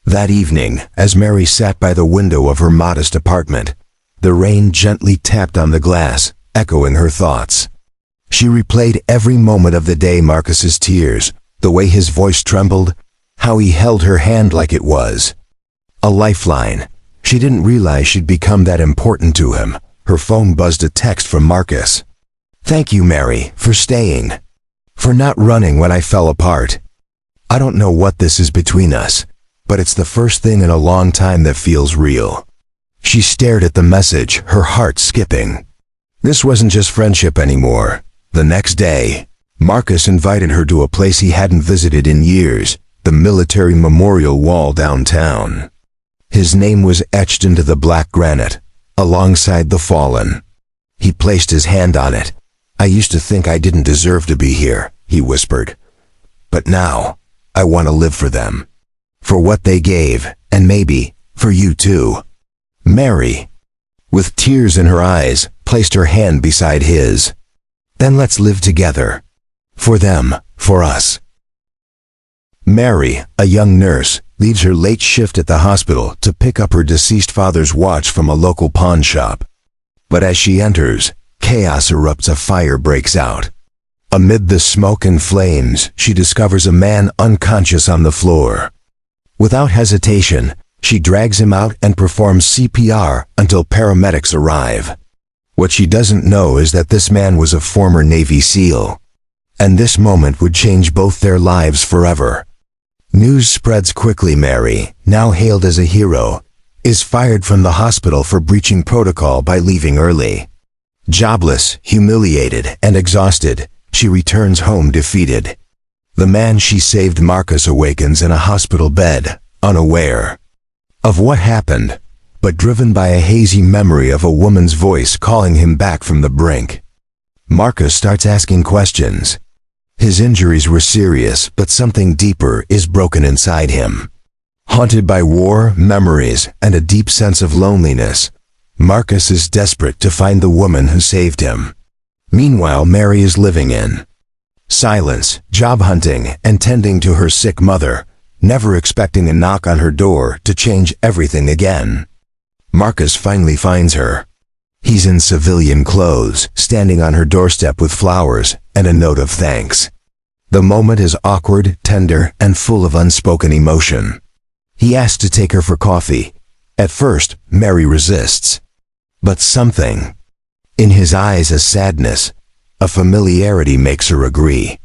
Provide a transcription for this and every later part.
That evening, as Mary sat by the window of her modest apartment, the rain gently tapped on the glass, echoing her thoughts. She replayed every moment of the day, Marcus's tears, the way his voice trembled, how he held her hand like it was a lifeline. She didn't realize she'd become that important to him. Her phone buzzed a text from Marcus. "Thank you, Mary, for staying. For not running when I fell apart. I don't know what this is between us, but it's the first thing in a long time that feels real." She stared at the message, her heart skipping. This wasn't just friendship anymore. The next day, Marcus invited her to a place he hadn't visited in years, the military memorial wall downtown. His name was etched into the black granite, alongside the fallen. He placed his hand on it. "I used to think I didn't deserve to be here," he whispered. "But now, I want to live for them. For what they gave, and maybe, for you too." Mary, with tears in her eyes, placed her hand beside his. "Then let's live together. For them, for us." Mary, a young nurse, leaves her late shift at the hospital to pick up her deceased father's watch from a local pawn shop. But as she enters, chaos erupts. A fire breaks out. Amid the smoke and flames, she discovers a man unconscious on the floor. Without hesitation, she drags him out and performs CPR until paramedics arrive. What she doesn't know is that this man was a former Navy SEAL. And this moment would change both their lives forever. News spreads quickly. Mary, now hailed as a hero, is fired from the hospital for breaching protocol by leaving early. Jobless, humiliated, and exhausted, she returns home defeated. The man she saved, Marcus, awakens in a hospital bed, unaware of what happened, but driven by a hazy memory of a woman's voice calling him back from the brink. Marcus starts asking questions. His injuries were serious, but something deeper is broken inside him. Haunted by war, memories, and a deep sense of loneliness, Marcus is desperate to find the woman who saved him. Meanwhile, Mary is living in silence, job hunting, and tending to her sick mother, never expecting a knock on her door to change everything again. Marcus finally finds her. He's in civilian clothes, standing on her doorstep with flowers and a note of thanks. The moment is awkward, tender, and full of unspoken emotion. He asks to take her for coffee. At first, Mary resists. But something in his eyes, a sadness, a familiarity, makes her agree.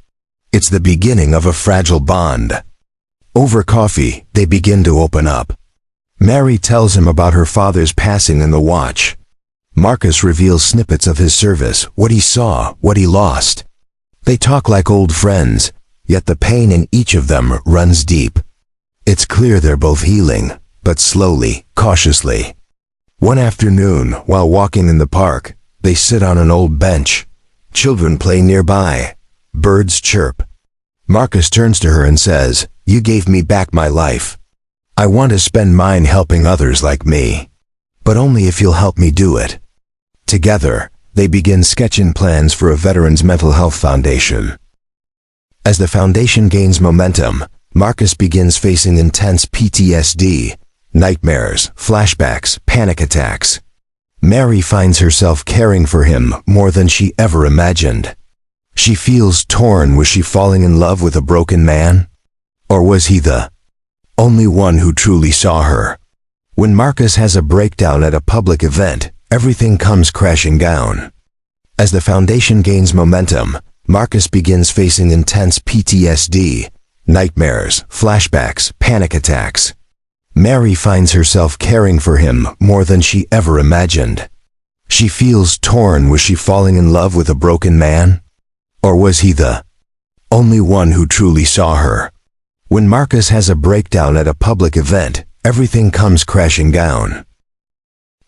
It's the beginning of a fragile bond. Over coffee, they begin to open up. Mary tells him about her father's passing and the watch. Marcus reveals snippets of his service, what he saw, what he lost. They talk like old friends, yet the pain in each of them runs deep. It's clear they're both healing, but slowly, cautiously. One afternoon, while walking in the park, they sit on an old bench. Children play nearby. Birds chirp. Marcus turns to her and says, "You gave me back my life. I want to spend mine helping others like me. But only if you'll help me do it." Together, they begin sketching plans for a veterans' mental health foundation. As the foundation gains momentum, Marcus begins facing intense PTSD, nightmares, flashbacks, panic attacks. Mary finds herself caring for him more than she ever imagined. She feels torn. Was she falling in love with a broken man? Or was he the only one who truly saw her? When Marcus has a breakdown at a public event, everything comes crashing down. As the foundation gains momentum, Marcus begins facing intense PTSD, nightmares, flashbacks, panic attacks. Mary finds herself caring for him more than she ever imagined. She feels torn. Was she falling in love with a broken man? Or was he the only one who truly saw her? When Marcus has a breakdown at a public event, everything comes crashing down.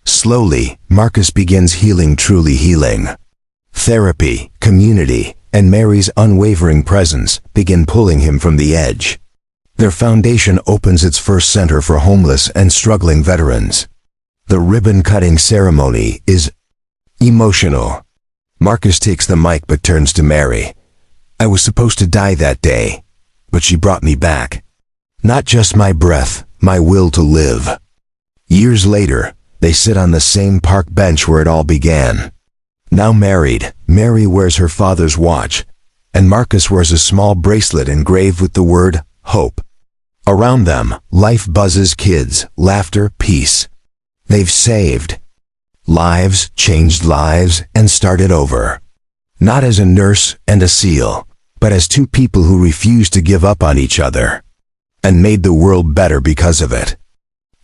Slowly, Marcus begins healing, truly healing. Therapy, community, and Mary's unwavering presence begin pulling him from the edge. Their foundation opens its first center for homeless and struggling veterans. The ribbon-cutting ceremony is emotional. Marcus takes the mic but turns to Mary. "I was supposed to die that day, but she brought me back. Not just my breath, my will to live. Years later, they sit on the same park bench where it all began. Now married, Mary wears her father's watch, and Marcus wears a small bracelet engraved with the word hope. Around them, life buzzes, kids, laughter, peace. They've saved lives, changed lives, and started over. Not as a nurse and a SEAL, but as two people who refused to give up on each other, and made the world better because of it.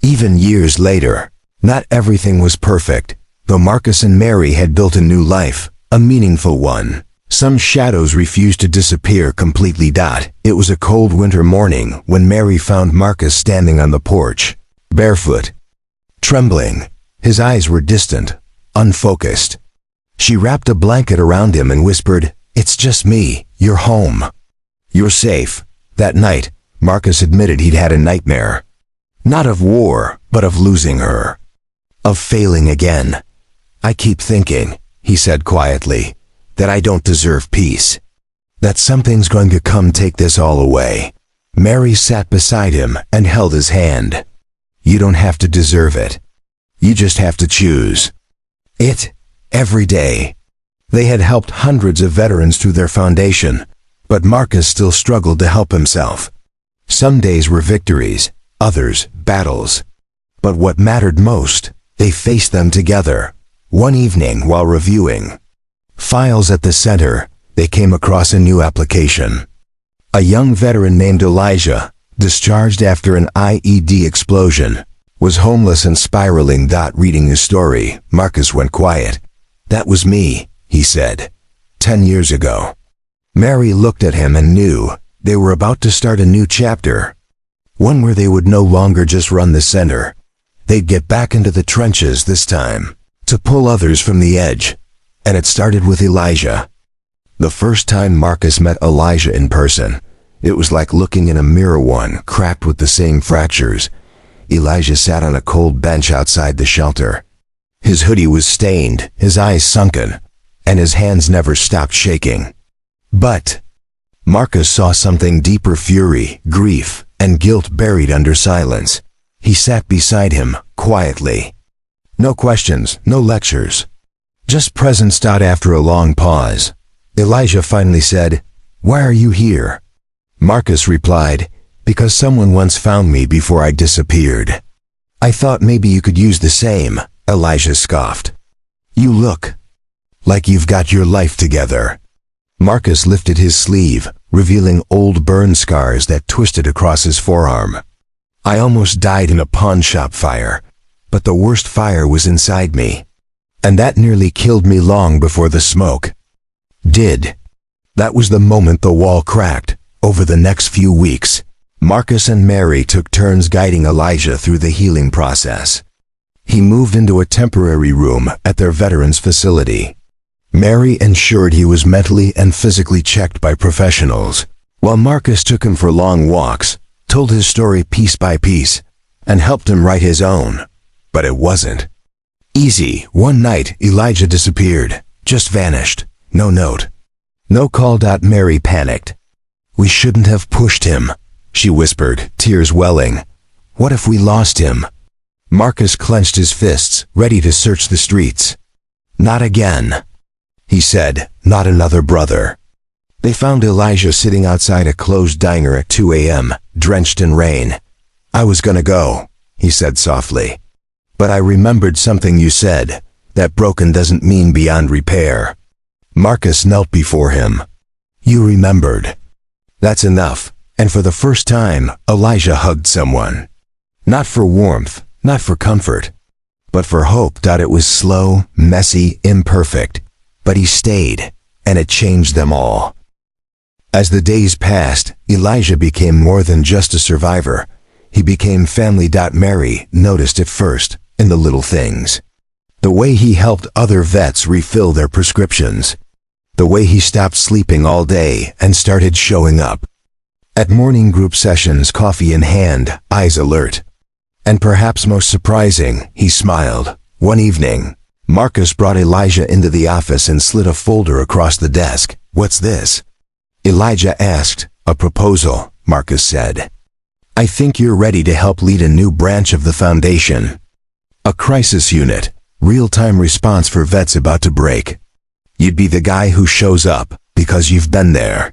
Even years later, not everything was perfect, though Marcus and Mary had built a new life, a meaningful one. Some shadows refused to disappear completely. It was a cold winter morning when Mary found Marcus standing on the porch, barefoot, trembling. His eyes were distant, unfocused. She wrapped a blanket around him and whispered, "It's just me, you're home. You're safe." That night, Marcus admitted he'd had a nightmare. Not of war, but of losing her. Of failing again. "I keep thinking," he said quietly, "that I don't deserve peace. That something's going to come take this all away." Mary sat beside him and held his hand. "You don't have to deserve it. You just have to choose it every day." They had helped hundreds of veterans through their foundation, but Marcus still struggled to help himself. Some days were victories, others battles. But what mattered most, they faced them together. One evening while reviewing files at the center, they came across a new application. A young veteran named Elijah, discharged after an IED explosion, was homeless and spiraling. Reading his story, Marcus went quiet. "That was me," he said, 10 years ago. Mary looked at him and knew they were about to start a new chapter. One where they would no longer just run the center. They'd get back into the trenches this time, to pull others from the edge. And it started with Elijah. The first time Marcus met Elijah in person, it was like looking in a mirror, one cracked with the same fractures. Elijah sat on a cold bench outside the shelter. His hoodie was stained, his eyes sunken, and his hands never stopped shaking. But Marcus saw something deeper: fury, grief, and guilt buried under silence. He sat beside him, quietly. No questions, no lectures. Just presence. After a long pause, Elijah finally said, "Why are you here?" Marcus replied, "Because someone once found me before I disappeared." "I thought maybe you could use the same," Elijah scoffed. "You look like you've got your life together." Marcus lifted his sleeve, revealing old burn scars that twisted across his forearm. "I almost died in a pawn shop fire, but the worst fire was inside me. And that nearly killed me long before the smoke did." That was the moment the wall cracked. Over the next few weeks, Marcus and Mary took turns guiding Elijah through the healing process. He moved into a temporary room at their veterans facility. Mary ensured he was mentally and physically checked by professionals, while Marcus took him for long walks, told his story piece by piece, and helped him write his own. But it wasn't easy. One night, Elijah disappeared, just vanished. No note, no call. Mary panicked. "We shouldn't have pushed him," she whispered, tears welling. "What if we lost him?" Marcus clenched his fists, ready to search the streets. "Not again," he said, "not another brother." They found Elijah sitting outside a closed diner at 2 a.m., drenched in rain. "I was gonna go," he said softly. "But I remembered something you said, that broken doesn't mean beyond repair." Marcus knelt before him. "You remembered. That's enough." And for the first time, Elijah hugged someone. Not for warmth, not for comfort, but for hope. It was slow, messy, imperfect, but he stayed, and it changed them all. As the days passed, Elijah became more than just a survivor. He became family. Mary noticed it first, in the little things. The way he helped other vets refill their prescriptions. The way he stopped sleeping all day and started showing up. At morning group sessions, coffee in hand, eyes alert. And perhaps most surprising, he smiled. One evening, Marcus brought Elijah into the office and slid a folder across the desk. "What's this?" Elijah asked. "A proposal," Marcus said. I think you're ready to help lead a new branch of the Foundation. A crisis unit, real-time response for vets about to break. You'd be the guy who shows up, because you've been there."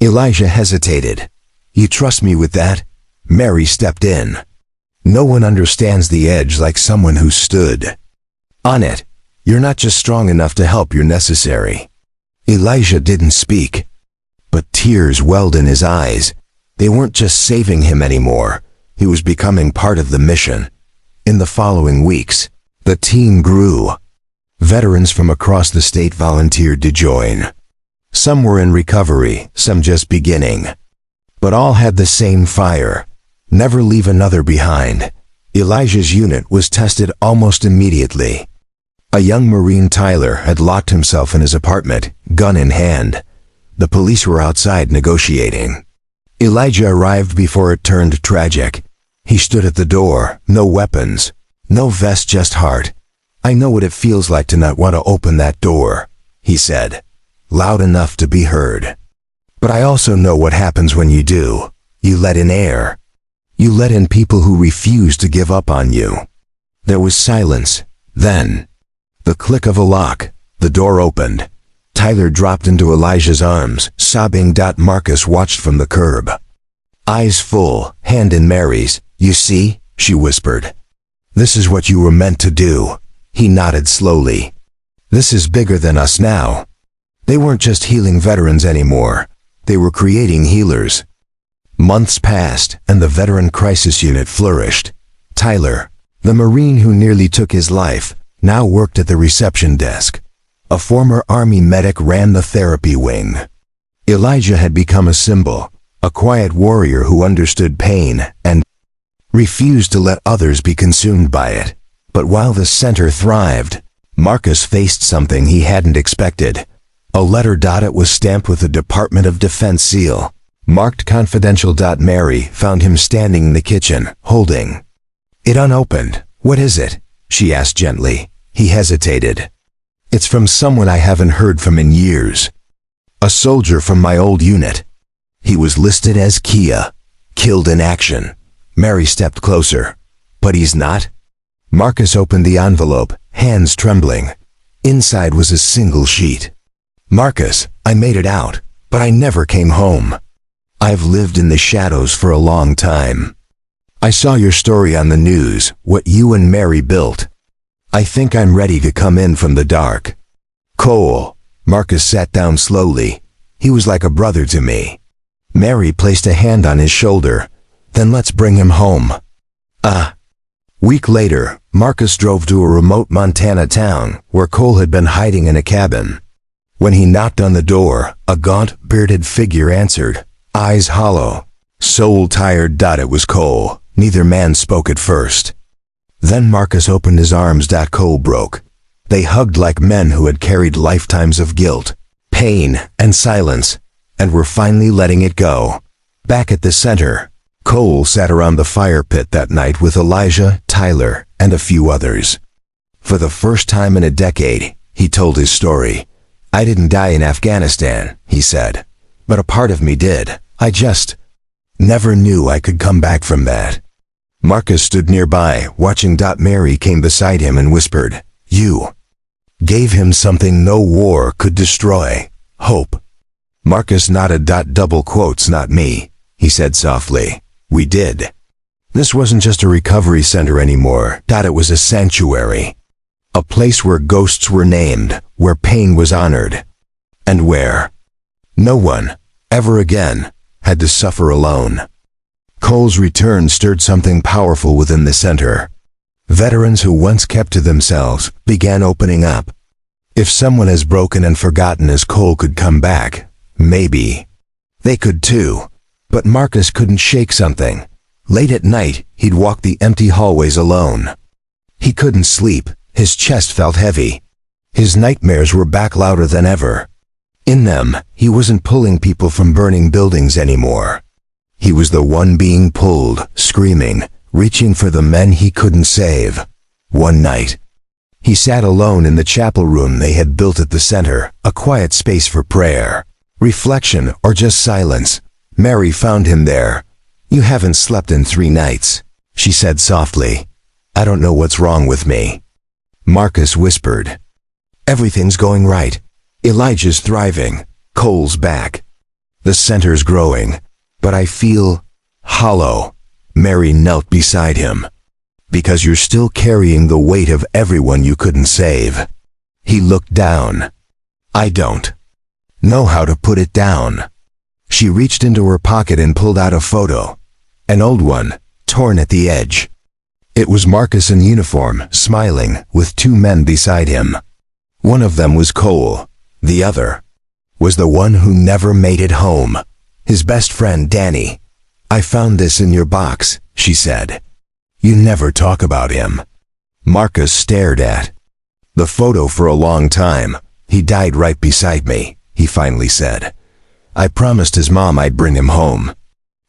Elijah hesitated. "You trust me with that?" Mary stepped in. "No one understands the edge like someone who stood on it. You're not just strong enough to help, you're necessary." Elijah didn't speak, but tears welled in his eyes. They weren't just saving him anymore. He was becoming part of the mission. In the following weeks, the team grew. Veterans from across the state volunteered to join. Some were in recovery, some just beginning. But all had the same fire: never leave another behind. Elijah's unit was tested almost immediately. A young Marine, Tyler, had locked himself in his apartment, gun in hand. The police were outside negotiating. Elijah arrived before it turned tragic. He stood at the door, no weapons, no vest, just heart. "I know what it feels like to not want to open that door," he said, loud enough to be heard. "But I also know what happens when you do. You let in air. You let in people who refuse to give up on you." There was silence. Then, the click of a lock. The door opened. Tyler dropped into Elijah's arms, sobbing. Marcus watched from the curb, eyes full, hand in Mary's. "You see," she whispered. "This is what you were meant to do." He nodded slowly. "This is bigger than us now." They weren't just healing veterans anymore. They were creating healers. Months passed, and the Veteran Crisis Unit flourished. Tyler, the Marine who nearly took his life, now worked at the reception desk. A former Army medic ran the therapy wing. Elijah had become a symbol, a quiet warrior who understood pain and refused to let others be consumed by it. But while the center thrived, Marcus faced something he hadn't expected. A letter. It was stamped with the Department of Defense seal, marked confidential. Mary found him standing in the kitchen, holding it unopened. "What is it?" she asked gently. He hesitated. "It's from someone I haven't heard from in years. A soldier from my old unit. He was listed as Kia, killed in action." Mary stepped closer. "But he's not?" Marcus opened the envelope, hands trembling. Inside was a single sheet. "Marcus, I made it out, but I never came home. I've lived in the shadows for a long time. I saw your story on the news, what you and Mary built. I think I'm ready to come in from the dark." "Cole." Marcus sat down slowly. "He was like a brother to me." Mary placed a hand on his shoulder. "Then let's bring him home." Week later, Marcus drove to a remote Montana town where Cole had been hiding in a cabin. When he knocked on the door, a gaunt, bearded figure answered, eyes hollow, soul tired. It was Cole. Neither man spoke at first. Then Marcus opened his arms. Cole broke. They hugged like men who had carried lifetimes of guilt, pain, and silence, and were finally letting it go. Back at the center, Cole sat around the fire pit that night with Elijah, Tyler, and a few others. For the first time in a decade, he told his story. "I didn't die in Afghanistan," he said, "but a part of me did. I just never knew I could come back from that." Marcus stood nearby, watching. Mary came beside him and whispered, "You gave him something no war could destroy, hope." Marcus nodded. Double quotes, "Not me," he said softly. "We did." This wasn't just a recovery center anymore. It was a sanctuary. A place where ghosts were named, where pain was honored, and where no one, ever again, had to suffer alone. Cole's return stirred something powerful within the center. Veterans who once kept to themselves began opening up. If someone as broken and forgotten as Cole could come back, maybe they could too. But Marcus couldn't shake something. Late at night, he'd walk the empty hallways alone. He couldn't sleep. His chest felt heavy. His nightmares were back louder than ever. In them, he wasn't pulling people from burning buildings anymore. He was the one being pulled, screaming, reaching for the men he couldn't save. One night, he sat alone in the chapel room they had built at the center, a quiet space for prayer, reflection, or just silence. Mary found him there, "You haven't slept in 3 nights," she said softly. "I don't know what's wrong with me." Marcus whispered, "Everything's going right. Elijah's thriving. Cole's back. The center's growing. But I feel hollow." Mary knelt beside him. "Because you're still carrying the weight of everyone you couldn't save." He looked down. "I don't know how to put it down." She reached into her pocket and pulled out a photo. An old one, torn at the edge. It was Marcus in uniform, smiling, with 2 men beside him. One of them was Cole. The other was the one who never made it home, his best friend Danny. "I found this in your box," she said. "You never talk about him." Marcus stared at the photo for a long time. "He died right beside me," he finally said. "I promised his mom I'd bring him home.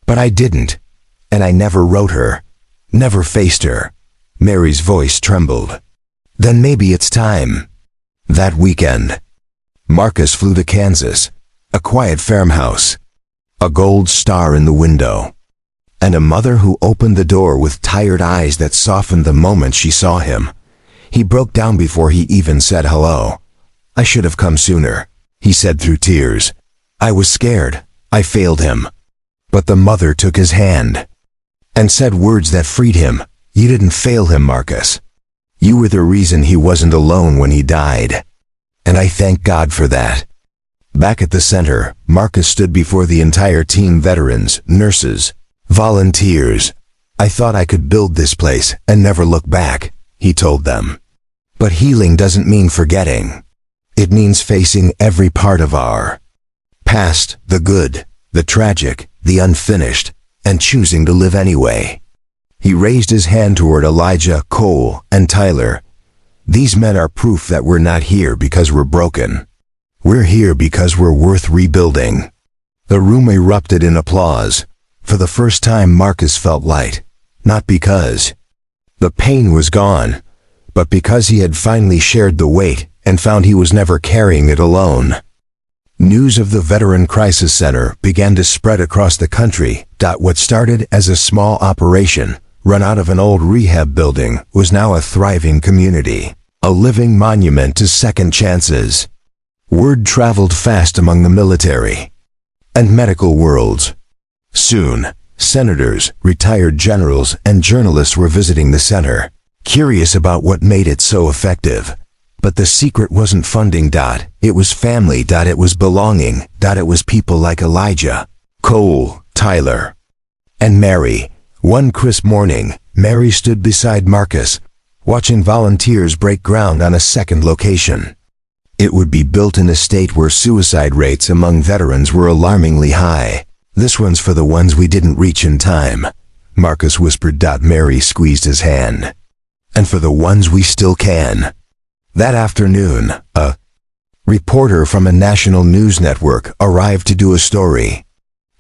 But I didn't. And I never wrote her. Never faced her." Mary's voice trembled. "Then maybe it's time." That weekend, Marcus flew to Kansas, a quiet farmhouse, a gold star in the window, and a mother who opened the door with tired eyes that softened the moment she saw him. He broke down before he even said hello. "I should have come sooner," he said through tears. "I was scared. I failed him." But the mother took his hand and said words that freed him. "You didn't fail him, Marcus. You were the reason he wasn't alone when he died. And I thank God for that." Back at the center, Marcus stood before the entire team, veterans, nurses, volunteers. "I thought I could build this place and never look back," he told them. "But healing doesn't mean forgetting. It means facing every part of our past, the good, the tragic, the unfinished, and choosing to live anyway." He raised his hand toward Elijah, Cole, and Tyler. "These men are proof that we're not here because we're broken. We're here because we're worth rebuilding." The room erupted in applause. For the first time, Marcus felt light. Not because the pain was gone, but because he had finally shared the weight and found he was never carrying it alone. News of the Veteran Crisis Center began to spread across the country. What started as a small operation, run out of an old rehab building, was now a thriving community, a living monument to second chances. Word traveled fast among the military and medical worlds. Soon, senators, retired generals, and journalists were visiting the center, curious about what made it so effective. But the secret wasn't funding. It was family. It was belonging. It was people like Elijah, Cole, Tyler, and Mary. One crisp morning, Mary stood beside Marcus, watching volunteers break ground on a second location. It would be built in a state where suicide rates among veterans were alarmingly high. "This one's for the ones we didn't reach in time," Marcus whispered. Mary squeezed his hand. "And for the ones we still can." That afternoon, a reporter from a national news network arrived to do a story.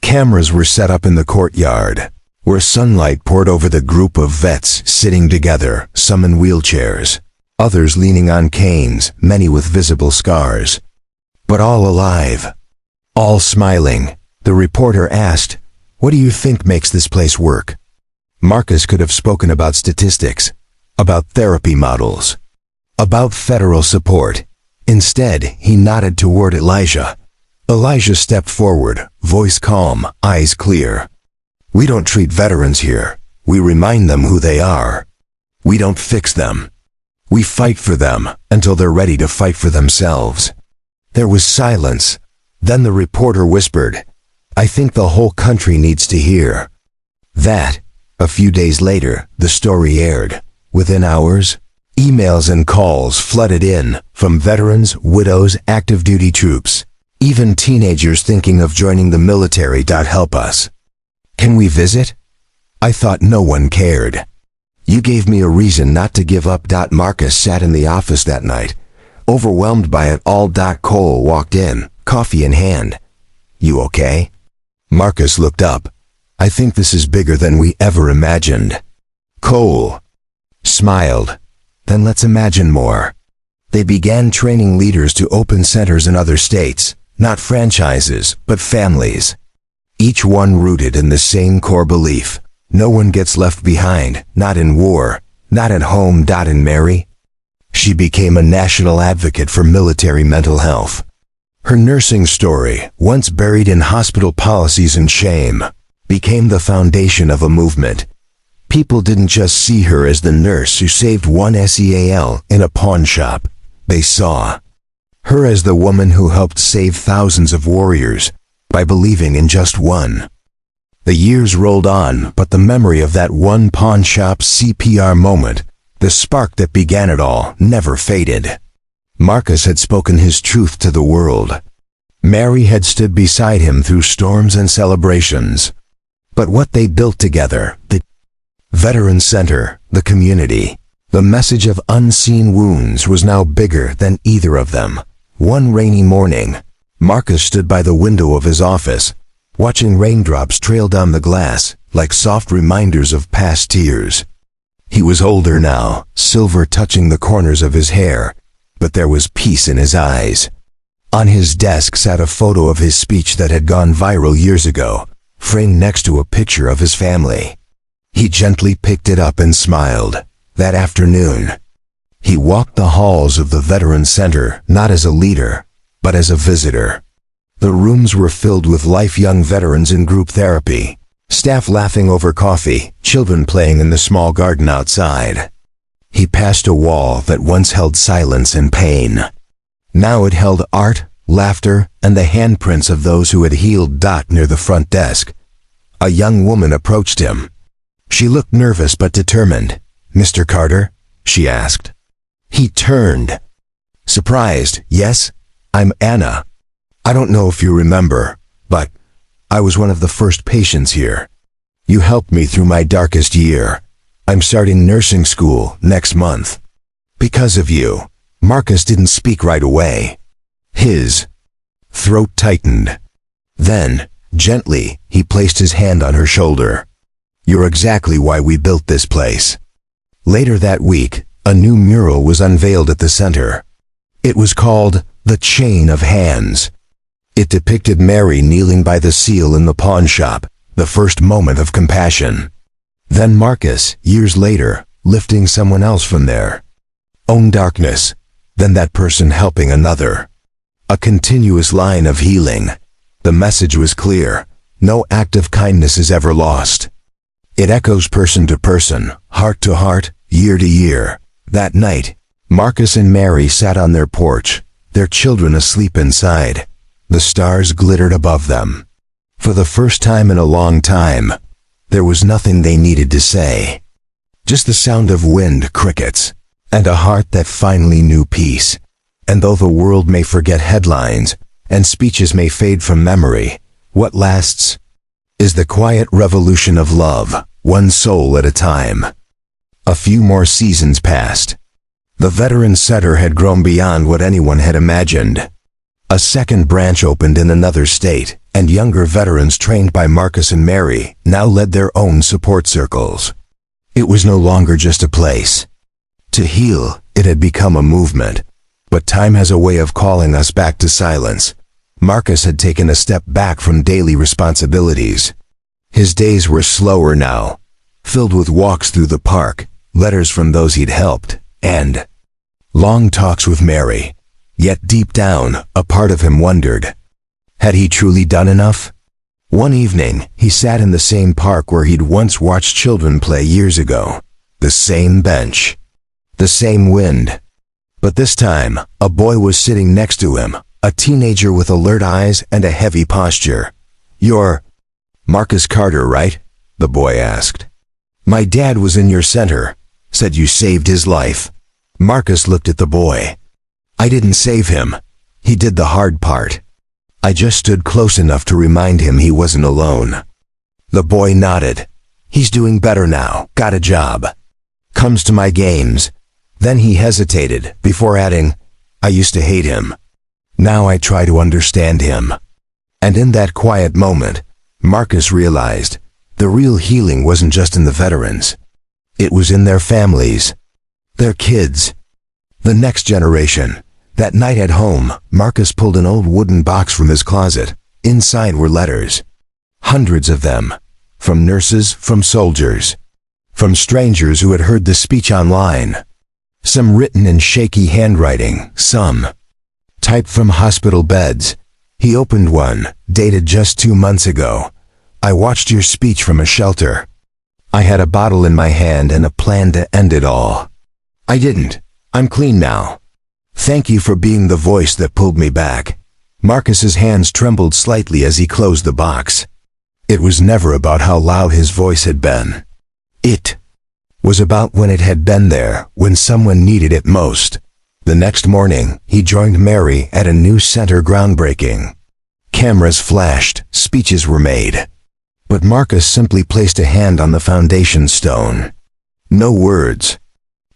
Cameras were set up in the courtyard, where sunlight poured over the group of vets sitting together, some in wheelchairs, others leaning on canes, many with visible scars. But all alive, all smiling. The reporter asked, "What do you think makes this place work?" Marcus could have spoken about statistics, about therapy models, about federal support. Instead, he nodded toward Elijah. Elijah stepped forward, voice calm, eyes clear. "We don't treat veterans here. We remind them who they are. We don't fix them. We fight for them until they're ready to fight for themselves." There was silence. Then the reporter whispered, "I think the whole country needs to hear that." A few days later, the story aired. Within hours, emails and calls flooded in from veterans, widows, active duty troops, even teenagers thinking of joining the military. "Help us. Can we visit?" I thought no one cared. "You gave me a reason not to give up." Marcus sat in the office that night, overwhelmed by it all. Cole walked in, coffee in hand. "You okay?" Marcus looked up. "I think this is bigger than we ever imagined." Cole smiled. "Then let's imagine more." They began training leaders to open centers in other states, not franchises, but families. each one rooted in the same core belief. No one gets left behind, not in war, not at home. In Mary, she became a national advocate for military mental health. Her nursing story, once buried in hospital policies and shame, became the foundation of a movement. People didn't just see her as the nurse who saved one SEAL in a pawn shop. They saw her as the woman who helped save thousands of warriors by believing in just one. The years rolled on, but the memory of that one pawn shop CPR moment, the spark that began it all, never faded. Marcus had spoken his truth to the world. Mary had stood beside him through storms and celebrations. But what they built together, the Veteran Center, the community, the message of unseen wounds, was now bigger than either of them. One rainy morning, Marcus stood by the window of his office, watching raindrops trail down the glass like soft reminders of past tears. He was older now, silver touching the corners of his hair, but there was peace in his eyes. On his desk sat a photo of his speech that had gone viral years ago, framed next to a picture of his family. He gently picked it up and smiled. That afternoon, he walked the halls of the Veteran Center not as a leader, but as a visitor. The rooms were filled with life-young veterans in group therapy, staff laughing over coffee, children playing in the small garden outside. He passed a wall that once held silence and pain. Now it held art, laughter, and the handprints of those who had healed. Near the front desk, a young woman approached him. She looked nervous but determined. "Mr. Carter?" she asked. He turned. Surprised. "Yes, I'm Anna. I don't know if you remember, but I was one of the first patients here. You helped me through my darkest year. I'm starting nursing school next month. Because of you." Marcus didn't speak right away. His throat tightened. Then, gently, he placed his hand on her shoulder. "You're exactly why we built this place." Later that week, a new mural was unveiled at the center. It was called The Chain of Hands. It depicted Mary kneeling by the seal in the pawn shop, the first moment of compassion. Then Marcus, years later, lifting someone else from their own darkness, then that person helping another. A continuous line of healing. The message was clear: no act of kindness is ever lost. It echoes person to person, heart to heart, year to year. That night, Marcus and Mary sat on their porch, their children asleep inside. The stars glittered above them. For the first time in a long time, there was nothing they needed to say. Just the sound of wind, crickets, and a heart that finally knew peace. And though the world may forget headlines, and speeches may fade from memory, what lasts is the quiet revolution of love, one soul at a time. A few more seasons passed. The Veteran Center had grown beyond what anyone had imagined. A second branch opened in another state, and younger veterans trained by Marcus and Mary now led their own support circles. It was no longer just a place to heal, it had become a movement. But time has a way of calling us back to silence. Marcus had taken a step back from daily responsibilities. His days were slower now, filled with walks through the park, letters from those he'd helped, and long talks with Mary. Yet deep down, a part of him wondered, had he truly done enough? One evening, he sat in the same park where he'd once watched children play years ago. The same bench, the same wind. But this time, a boy was sitting next to him, a teenager with alert eyes and a heavy posture. "You're Marcus Carter, right?" the boy asked. "My dad was in your center, said you saved his life." Marcus looked at the boy. "I didn't save him. He did the hard part. I just stood close enough to remind him he wasn't alone." The boy nodded. "He's doing better now, got a job. Comes to my games." Then he hesitated, before adding, "I used to hate him. Now I try to understand him." And in that quiet moment, Marcus realized the real healing wasn't just in the veterans. It was in their families, their kids, the next generation. That night at home, Marcus pulled an old wooden box from his closet. Inside were letters. Hundreds of them. From nurses, from soldiers. From strangers who had heard the speech online. Some written in shaky handwriting, some typed from hospital beds. He opened one, dated just 2 months ago. I watched your speech from a shelter. I had a bottle in my hand and a plan to end it all. I didn't. I'm clean now. Thank you for being the voice that pulled me back. Marcus's hands trembled slightly as he closed the box. It was never about how loud his voice had been. It was about when it had been there, when someone needed it most. The next morning, he joined Mary at a new center groundbreaking. Cameras flashed, speeches were made. But Marcus simply placed a hand on the foundation stone. No words.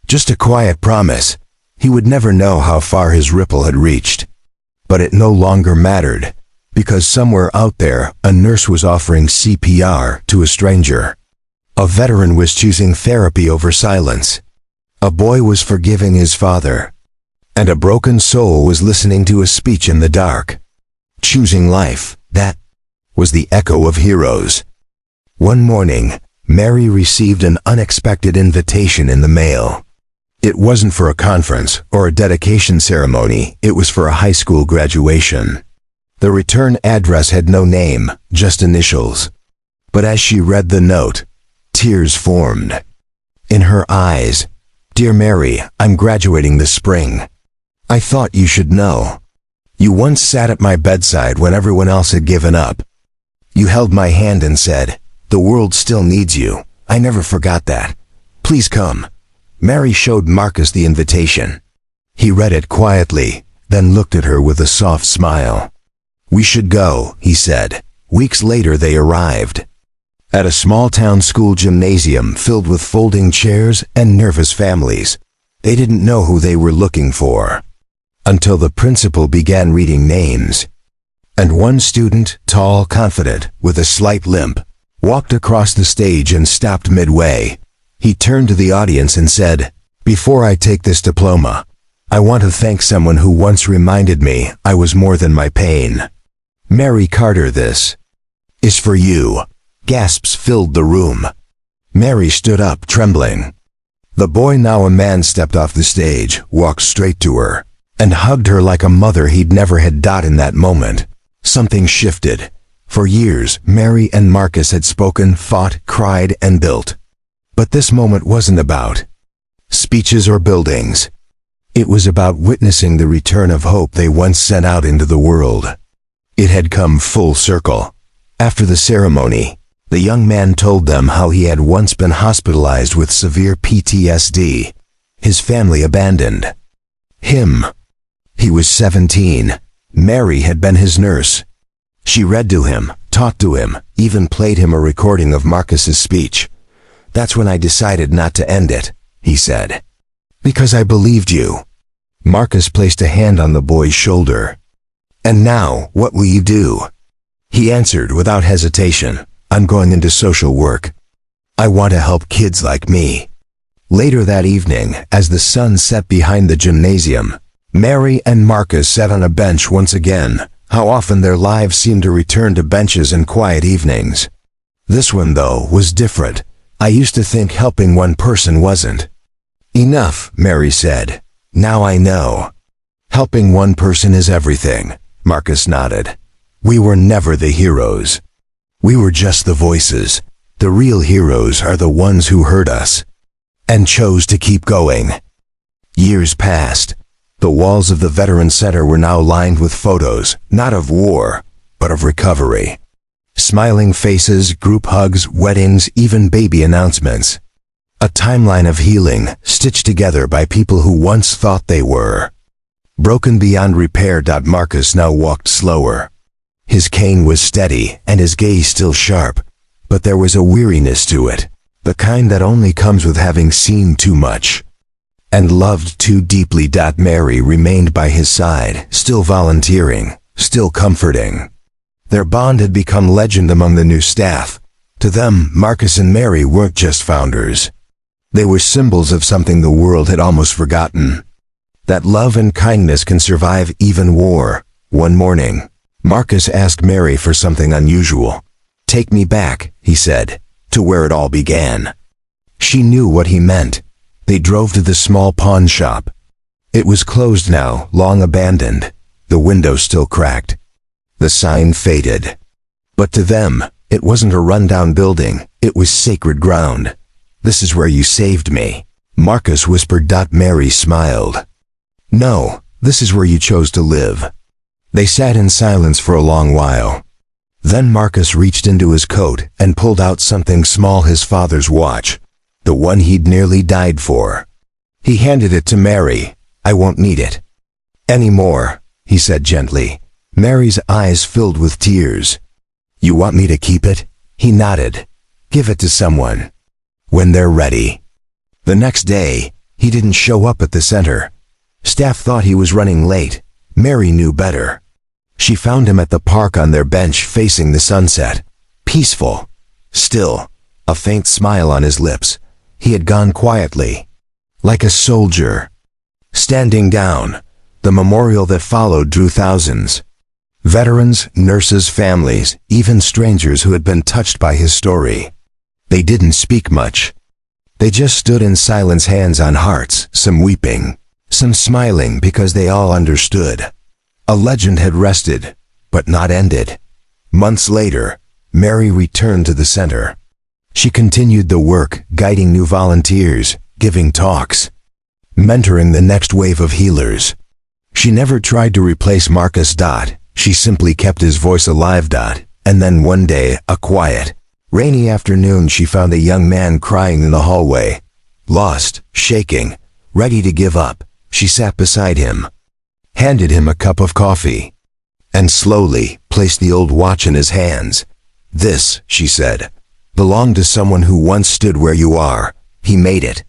Just a quiet promise. He would never know how far his ripple had reached. But it no longer mattered, because somewhere out there, a nurse was offering CPR to a stranger. A veteran was choosing therapy over silence. A boy was forgiving his father. And a broken soul was listening to a speech in the dark. Choosing life, that was the echo of heroes. One morning, Mary received an unexpected invitation in the mail. It wasn't for a conference or a dedication ceremony, it was for a high school graduation. The return address had no name, just initials. But as she read the note, tears formed. In her eyes, "Dear Mary, I'm graduating this spring. I thought you should know. You once sat at my bedside when everyone else had given up. You held my hand and said, 'The world still needs you.' I never forgot that. Please come." Mary showed Marcus the invitation. He read it quietly, then looked at her with a soft smile. "We should go," he said. Weeks later they arrived. At a small-town school gymnasium filled with folding chairs and nervous families. They didn't know who they were looking for. Until the principal began reading names. And one student, tall, confident, with a slight limp, walked across the stage and stopped midway. He turned to the audience and said, "Before I take this diploma, I want to thank someone who once reminded me I was more than my pain. Mary Carter, this is for you." Gasps filled the room. Mary stood up, trembling. The boy, now a man, stepped off the stage, walked straight to her, and hugged her like a mother he'd never had. In that moment, something shifted. For years, Mary and Marcus had spoken, fought, cried, and built. But this moment wasn't about speeches or buildings. It was about witnessing the return of hope they once sent out into the world. It had come full circle. After the ceremony, the young man told them how he had once been hospitalized with severe PTSD, his family abandoned him. He was 17. Mary had been his nurse. She read to him, talked to him, even played him a recording of Marcus's speech. "That's when I decided not to end it," he said. "Because I believed you." Marcus placed a hand on the boy's shoulder. "And now, what will you do?" He answered without hesitation, "I'm going into social work. I want to help kids like me." Later that evening, as the sun set behind the gymnasium, Mary and Marcus sat on a bench once again. How often their lives seemed to return to benches and quiet evenings. This one, though, was different. "I used to think helping one person wasn't enough," Mary said. "Now I know. Helping one person is everything." Marcus nodded. "We were never the heroes. We were just the voices. The real heroes are the ones who heard us and chose to keep going." Years passed. The walls of the Veteran Center were now lined with photos, not of war, but of recovery. Smiling faces, group hugs, weddings, even baby announcements. A timeline of healing, stitched together by people who once thought they were broken beyond repair. Marcus now walked slower. His cane was steady and his gaze still sharp, but there was a weariness to it, the kind that only comes with having seen too much and loved too deeply. Mary remained by his side, still volunteering, still comforting. Their bond had become legend among the new staff. To them, Marcus and Mary weren't just founders. They were symbols of something the world had almost forgotten. That love and kindness can survive even war. One morning, Marcus asked Mary for something unusual. Take me back, he said, to where it all began. She knew what he meant. They drove to the small pawn shop. It was closed now, long abandoned. The window still cracked. The sign faded. But to them, it wasn't a rundown building, it was sacred ground. This is where you saved me, Marcus whispered. Mary smiled. No, this is where you chose to live. They sat in silence for a long while. Then Marcus reached into his coat and pulled out something small, his father's watch, the one he'd nearly died for. He handed it to Mary. I won't need it anymore, he said gently. Mary's eyes filled with tears. You want me to keep it? He nodded. Give it to someone. When they're ready. The next day, he didn't show up at the center. Staff thought he was running late. Mary knew better. She found him at the park on their bench facing the sunset. Peaceful. Still. A faint smile on his lips. He had gone quietly. Like a soldier. Standing down. The memorial that followed drew thousands. Veterans, nurses, families, even strangers who had been touched by his story. They didn't speak much. They just stood in silence, hands on hearts, some weeping, some smiling because they all understood. A legend had rested, but not ended. Months later, Mary returned to the center. She continued the work, guiding new volunteers, giving talks, mentoring the next wave of healers. She never tried to replace Marcus. She simply kept his voice alive. And then one day, a quiet, rainy afternoon, she found a young man crying in the hallway. Lost, shaking, ready to give up. She sat beside him, handed him a cup of coffee, and slowly placed the old watch in his hands. This, she said, belonged to someone who once stood where you are. He made it.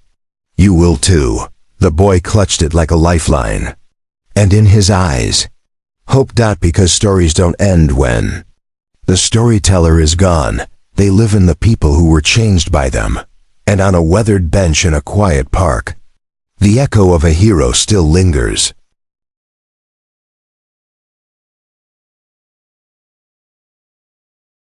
You will too. The boy clutched it like a lifeline. And in his eyes, hope. Because stories don't end when the storyteller is gone. They live in the people who were changed by them. And on a weathered bench in a quiet park, the echo of a hero still lingers.